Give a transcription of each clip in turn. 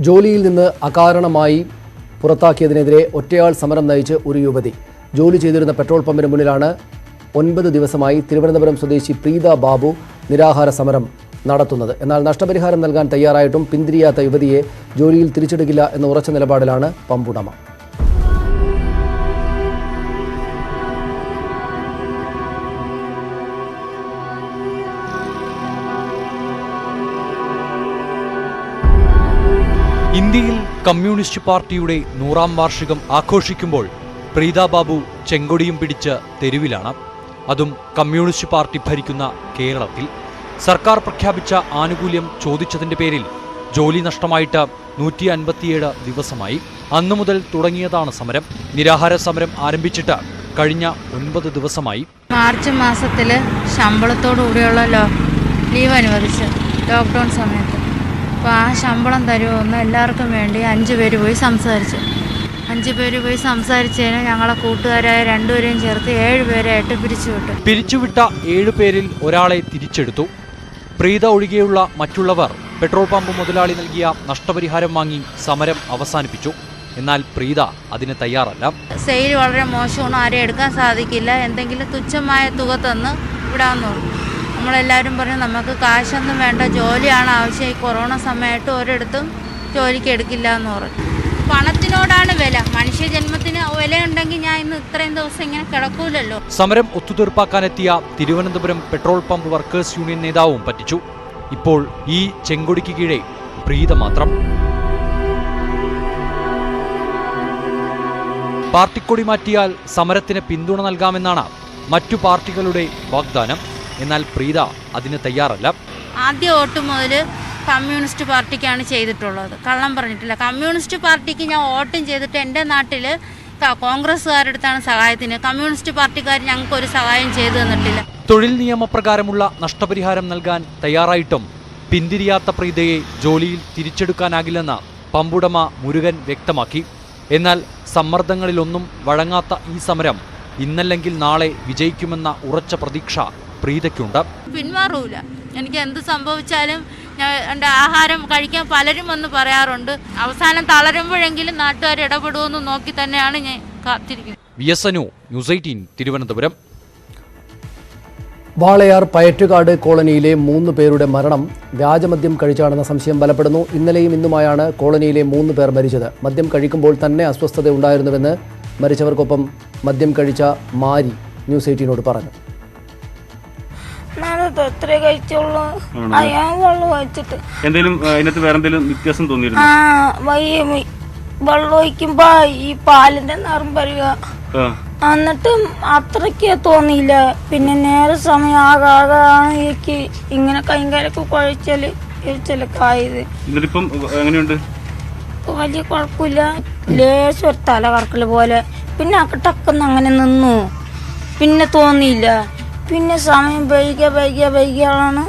ജോലിയിൽ നിന്ന് അകാരണമായി പുറത്താക്കിയതിനെതിരെ ഒറ്റയാൾ സമരം നയിച്ച് ഒരു യുവതി. ജോലി ചെയ്തിരുന്ന പെട്രോൾ പമ്പിന് മുന്നിലാണ് 9 ദിവസമായി തിരുവനന്തപുരം സ്വദേശി പ്രീത ബാബു നിരാഹാര സമരം നടത്തുന്നത്. എന്നാൽ നഷ്ടപരിഹാരം നൽകാൻ തയ്യാറായിട്ടും പിന്തിരിയാത്ത യുവതിയെ ജോലിയിൽ തിരിച്ചെടുക്കില്ല എന്ന ഉറച്ച നിലപാടിലാണ് പമ്പുടമ. ഇന്ത്യയിൽ കമ്മ്യൂണിസ്റ്റ് പാർട്ടിയുടെ 100ാം വാർഷികം ആഘോഷിക്കുമ്പോൾ പ്രീത ബാബു ചെങ്കൊടിയും പിടിച്ച് തെരുവിലാണ്. അതും കമ്മ്യൂണിസ്റ്റ് പാർട്ടി ഭരിക്കുന്ന കേരളത്തിൽ. സർക്കാർ പ്രഖ്യാപിച്ച ആനുകൂല്യം ചോദിച്ചതിന്റെ പേരിൽ ജോലി നഷ്ടമായിട്ട് 157 ദിവസമായി. അന്നു മുതൽ തുടങ്ങിയതാണ് സമരം. നിരാഹാര സമരം ആരംഭിച്ചിട്ട് കഴിഞ്ഞ 9 ദിവസമായി. മാർച്ച് മാസത്തിൽ ശമ്പളത്തോടുകൂടിയുള്ള ലീവ് അനുവദിച്ച് ലോക്ക്ഡൗൺ സമയത്ത് അപ്പോൾ ആ ശമ്പളം തരുമെന്ന് എല്ലാവർക്കും വേണ്ടി 5 പേര് പോയി സംസാരിച്ചു. 5 പേര് പോയി സംസാരിച്ചതിന് ഞങ്ങളെ കൂട്ടുകാരായ 2 പേരെയും ചേർത്ത് 7 പേരായിട്ട് പിരിച്ചുവിട്ടു. പിരിച്ചുവിട്ട 7 പേരിൽ ഒരാളെ തിരിച്ചെടുത്തു. പ്രീത ഒഴികെയുള്ള മറ്റുള്ളവർ പെട്രോൾ പമ്പ് മുതലാളി നൽകിയ നഷ്ടപരിഹാരം വാങ്ങി സമരം അവസാനിപ്പിച്ചു. എന്നാൽ പ്രീത അതിന് തയ്യാറല്ല. സെയിൽ വളരെ മോശമാണ്, ആരെയും എടുക്കാൻ സാധിക്കില്ല, എന്തെങ്കിലും തുച്ഛമായ തുക തന്ന് വിടാമെന്ന് പറഞ്ഞു. നമ്മളെല്ലാവരും പറഞ്ഞു നമുക്ക് കാശൊന്നും വേണ്ട, ജോലിയാണ് ആവശ്യം. ഈ കൊറോണ സമയമായിട്ട് ഒരിടത്തും ജോലിക്ക് എടുക്കില്ല എന്ന് പറഞ്ഞു. പണത്തിനോടാണ് വില, മനുഷ്യജന്മത്തിന് വിലയുണ്ടെങ്കിൽ ഞാൻ ഇന്ന് ഇത്രയും ദിവസം ഇങ്ങനെ കിടക്കൂലല്ലോ. സമരം ഒത്തുതീർപ്പാക്കാനെത്തിയ Thiruvananthapuram petrol pump workers union നേതാവും പറ്റിച്ചു. ഇപ്പോൾ ഈ ചെങ്കൊടിക്ക് കീഴെ പ്രീത മാത്രം. പാർട്ടിക്കൊടി മാറ്റിയാൽ സമരത്തിന് പിന്തുണ നൽകാമെന്നാണ് മറ്റു പാർട്ടികളുടെ വാഗ്ദാനം. എന്നാൽ പ്രീത അതിന് തയ്യാറല്ല. ആദ്യ വോട്ട് മുതൽ കമ്മ്യൂണിസ്റ്റ് പാർട്ടിക്കാണ് ചെയ്തിട്ടുള്ളത്, കള്ളം പറഞ്ഞിട്ടില്ല. കമ്മ്യൂണിസ്റ്റ് പാർട്ടിക്ക് ഞാൻ വോട്ടും ചെയ്തിട്ട് എൻ്റെ നാട്ടിൽ കോൺഗ്രസ്സുകാരുടെ അടുത്താണ് സഹായത്തിന്. കമ്മ്യൂണിസ്റ്റ് പാർട്ടിക്കാർ ഞങ്ങൾക്കൊരു സഹായം ചെയ്തു തന്നിട്ടില്ല. തൊഴിൽ നിയമപ്രകാരമുള്ള നഷ്ടപരിഹാരം നൽകാൻ തയ്യാറായിട്ടും പിന്തിരിയാത്ത പ്രീതയെ ജോലിയിൽ തിരിച്ചെടുക്കാനാകില്ലെന്ന് പമ്പുടമ മുരുകൻ വ്യക്തമാക്കി. എന്നാൽ സമ്മർദ്ദങ്ങളിലൊന്നും വഴങ്ങാത്ത ഈ സമരം ഇന്നല്ലെങ്കിൽ നാളെ വിജയിക്കുമെന്ന ഉറച്ച പ്രതീക്ഷ പ്രീതയ്ക്കുണ്ട്. പിന്മാറൂല. എനിക്ക് എന്ത് സംഭവിച്ചാലും എൻ്റെ ആഹാരം കഴിക്കാൻ പലരും വന്ന് പറയാറുണ്ട്. അവസാനം തളരുമ്പോഴെങ്കിലും നാട്ടുകാർ ഇടപെടുമെന്ന് നോക്കി തന്നെയാണ് ഞാൻ കാത്തിരിക്കുന്നത്. VSNU news 18 Thiruvananthapuram. വാളയാർ പയറ്റുകാട് കോളനിയിലെ 3 പേരുടെ മരണം വ്യാജമദ്യം കഴിച്ചാണെന്ന സംശയം ബലപ്പെടുന്നു. ഇന്നലെയും ഇന്നുമായാണ് കോളനിയിലെ 3 പേർ മരിച്ചത്. മദ്യം കഴിക്കുമ്പോൾ തന്നെ അസ്വസ്ഥത ഉണ്ടായിരുന്നുവെന്ന് മരിച്ചവർക്കൊപ്പം മദ്യം കഴിച്ച മാരി ന്യൂസ് 18നോട് പറഞ്ഞു. വ്യത്യാസം തോന്നിയിരുന്നു? വെള്ളം ഒഴിക്കുമ്പോ ഈ പാലിന്റെ നിറം വരിക, എന്നിട്ട് അത്രയ്ക്ക് തോന്നിയില്ല. പിന്നെ നേരെ സമയം ആകാതാണ് എനിക്ക് ഇങ്ങനെ കൈകാലൊക്കെ കുഴച്ചലൊക്കെ ആയത്. എങ്ങനെയുണ്ട്? വലിയ കുഴപ്പമില്ല, ലേശം ഒരു തല കറക്കല് പോലെ. പിന്നെ ടക്കെന്ന് അങ്ങനെ നിന്നു, പിന്നെ തോന്നിയില്ല. പിന്നെ സമയം വൈകിയാണ്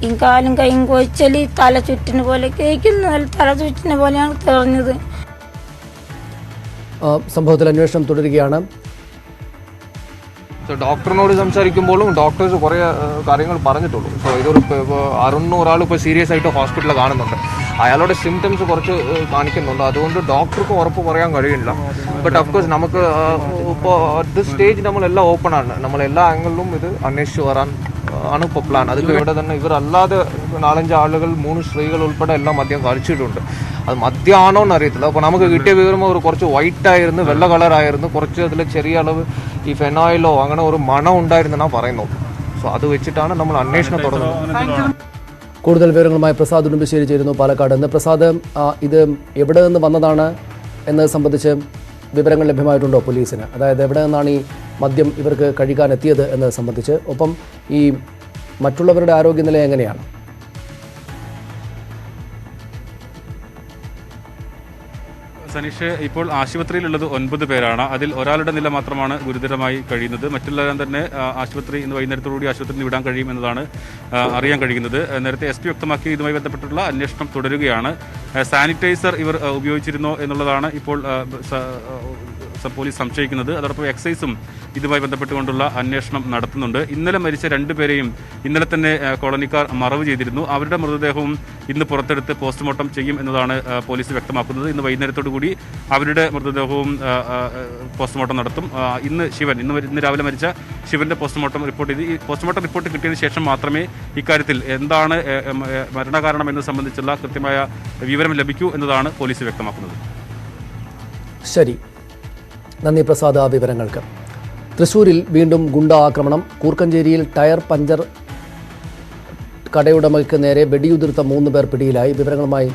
ഈ കാലും കൈയും കൊഴിച്ചല് തല ചുറ്റിന് പോലെ കേൾക്കുന്ന തല ചുറ്റിന് പോലെയാണ് തെളിഞ്ഞത്. സംഭവത്തിൽ അന്വേഷണം തുടരുകയാണ്. ഡോക്ടറിനോട് സംസാരിക്കുമ്പോഴും ഡോക്ടേഴ്സ് കുറേ കാര്യങ്ങൾ പറഞ്ഞിട്ടുള്ളൂ. സോ ഇതൊരു അറുന്നൂറ് ഒരാൾ ഇപ്പോൾ സീരിയസ് ആയിട്ട് ഹോസ്പിറ്റലിൽ കാണുന്നുണ്ട്. അയാളുടെ സിംറ്റംസ് കുറച്ച് കാണിക്കുന്നുണ്ട്. അതുകൊണ്ട് ഡോക്ടർക്ക് ഉറപ്പ് പറയാൻ കഴിയില്ല. ബട്ട് ഓഫ്കോഴ്സ് നമുക്ക് ഇപ്പോൾ അറ്റ് സ്റ്റേജ് നമ്മളെല്ലാം ഓപ്പൺ ആണ്. നമ്മളെല്ലാ ആംഗിളിലും ഇത് അന്വേഷിച്ച് വരാൻ ആണ് ഇപ്പോൾ പ്ലാൻ. അതിൽ ഇവിടെ തന്നെ ഇവരല്ലാതെ 4-5 ആളുകൾ 3 സ്ത്രീകൾ ഉൾപ്പെടെ എല്ലാം മദ്യം കഴിച്ചിട്ടുണ്ട്. അത് മദ്യമാണോ എന്ന് അറിയത്തില്ല. അപ്പോൾ നമുക്ക് കിട്ടിയ വിവരം ഒരു കുറച്ച് വൈറ്റ് ആയിരുന്നു, വെള്ള കളറായിരുന്നു, കുറച്ച് അതിൽ ചെറിയ അളവ് ഈ ഫെനോയിലോ അങ്ങനെ ഒരു മണം ഉണ്ടായിരുന്നെന്നാണ് പറയുന്നത്. സോ അത് വെച്ചിട്ടാണ് നമ്മൾ അന്വേഷണം തുടങ്ങുന്നത്. കൂടുതൽ വിവരങ്ങളുമായി പ്രസാദ് ഉടുമ്പശ്ശേരി ചേരുന്നു പാലക്കാട് നിന്ന്. പ്രസാദ്, ഇത് എവിടെ നിന്ന് വന്നതാണ് എന്നത് സംബന്ധിച്ച് വിവരങ്ങൾ ലഭ്യമായിട്ടുണ്ടോ പോലീസിന്? അതായത് എവിടെ നിന്നാണ് ഈ മദ്യം ഇവർക്ക് കഴിക്കാൻ എത്തിയത് എന്നത് സംബന്ധിച്ച്, ഒപ്പം ഈ മറ്റുള്ളവരുടെ ആരോഗ്യനില എങ്ങനെയാണ്? സനീഷ്, ഇപ്പോൾ ആശുപത്രിയിലുള്ളത് 9 പേരാണ്. അതിൽ ഒരാളുടെ നില മാത്രമാണ് ഗുരുതരമായി കഴിയുന്നത്. മറ്റുള്ളവരും തന്നെ ആശുപത്രി ഇന്ന് വൈകുന്നേരത്തോടുകൂടി ആശുപത്രിയിൽ നിന്ന് വിടാൻ കഴിയും എന്നതാണ് അറിയാൻ കഴിയുന്നത്. നേരത്തെ SP വ്യക്തമാക്കി ഇതുമായി ബന്ധപ്പെട്ടുള്ള അന്വേഷണം തുടരുകയാണ്. സാനിറ്റൈസർ ഇവർ ഉപയോഗിച്ചിരുന്നോ എന്നുള്ളതാണ് ഇപ്പോൾ പോലീസ് സംശയിക്കുന്നത്. അതോടൊപ്പം എക്സൈസും ഇതുമായി ബന്ധപ്പെട്ടുകൊണ്ടുള്ള അന്വേഷണം നടത്തുന്നുണ്ട്. ഇന്നലെ മരിച്ച 2 പേരെയും ഇന്നലെ തന്നെ കോളനിക്കാർ മറവ് ചെയ്തിരുന്നു. അവരുടെ മൃതദേഹവും ഇന്ന് പുറത്തെടുത്ത് പോസ്റ്റ്മോർട്ടം ചെയ്യും എന്നതാണ് പോലീസ് വ്യക്തമാക്കുന്നത്. ഇന്ന് വൈകുന്നേരത്തോടു കൂടി അവരുടെ മൃതദേഹവും പോസ്റ്റ്മോർട്ടം നടത്തും. ഇന്ന് രാവിലെ മരിച്ച ശിവന്റെ പോസ്റ്റ്മോർട്ടം റിപ്പോർട്ട് ചെയ്ത് ഈ പോസ്റ്റ്മോർട്ടം റിപ്പോർട്ട് കിട്ടിയതിന് ശേഷം മാത്രമേ ഇക്കാര്യത്തിൽ എന്താണ് മരണകാരണം എന്നത് സംബന്ധിച്ചുള്ള കൃത്യമായ വിവരം ലഭിക്കൂ എന്നതാണ് പോലീസ് വ്യക്തമാക്കുന്നത്. ശരി, നന്ദി പ്രസാദ് ആ വിവരങ്ങൾക്ക്. തൃശ്ശൂരിൽ വീണ്ടും ഗുണ്ട ആക്രമണം. കൂർക്കഞ്ചേരിയിൽ ടയർ പഞ്ചർ കടയുടമയ്ക്ക് നേരെ വെടിയുതിർത്ത 3 പേർ പിടിയിലായി. വിവരങ്ങളുമായി